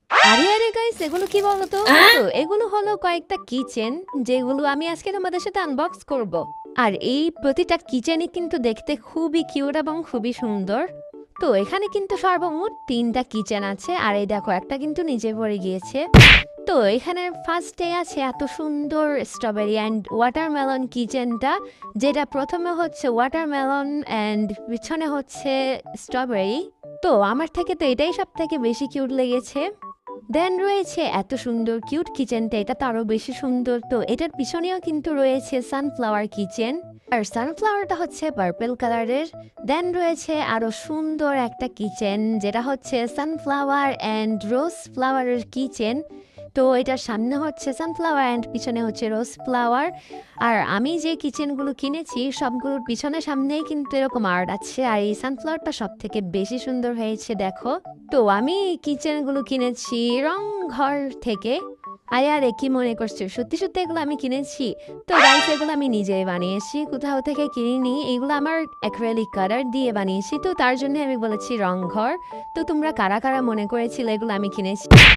আরে আরে গাইস, এগুলো কি বলতো? তো এগুলো হলো কয়েকটা কিচেন যেগুলো আমি আজকে তোমাদের সাথে আনবক্স করব। আর এই প্রতিটা কিচেনই কিন্তু দেখতে খুবই কিউট এবং খুবই সুন্দর। তো এখানে কিন্তু সর্বমোট 3টা কিচেন আছে, আর এই দেখো একটা কিন্তু নিচে পড়ে গিয়েছে। তো এখানে ফার্স্টে আছে এত সুন্দর স্ট্রবেরি অ্যান্ড ওয়াটারমেলন কিচেনটা, যেটা প্রথমে হচ্ছে ওয়াটারমেলন অ্যান্ড পিছনে হচ্ছে স্ট্রবেরি। তো আমার থেকে তো এটাই সব থেকে বেশি কিউট লেগেছে। দেন রয়েছে এত সুন্দর কিউট কিচেনটা, এটা তো আরো বেশি সুন্দর। তো এটার পিছনেও কিন্তু রয়েছে সানফ্লাওয়ার কিচেন, আর সানফ্লাওয়ারটা হচ্ছে পার্পল কালারের। দেন রয়েছে আরো সুন্দর একটা কিচেন, যেটা হচ্ছে সানফ্লাওয়ার অ্যান্ড রোজ ফ্লাওয়ারের কিচেন। তো এটার সামনে হচ্ছে সানফ্লাওয়ার অ্যান্ড পিছনে হচ্ছে রোজ ফ্লাওয়ার। আর আমি যে কিচেনগুলো কিনেছি সবগুলোর পিছনে সামনেই কিন্তু এরকম আর্ট আছে, আর এই সানফ্লাওয়ারটা সব থেকে বেশি সুন্দর হয়েছে দেখো। তো আমি এই কিচেনগুলো কিনেছি রং ঘর থেকে। আরে আরে কি মনে করছো, সত্যি সত্যি এগুলো আমি কিনেছি? তো গাইস, এগুলো আমি নিজেই বানিয়েছি, কোথাও থেকে কিনিনি। এগুলো আমার অ্যাক্রিলিক কালার দিয়ে বানিয়েছি, তো তার জন্য আমি বলেছি রং ঘর। তো তোমরা কারা কারা মনে করেছিলে এগুলো আমি কিনেছি?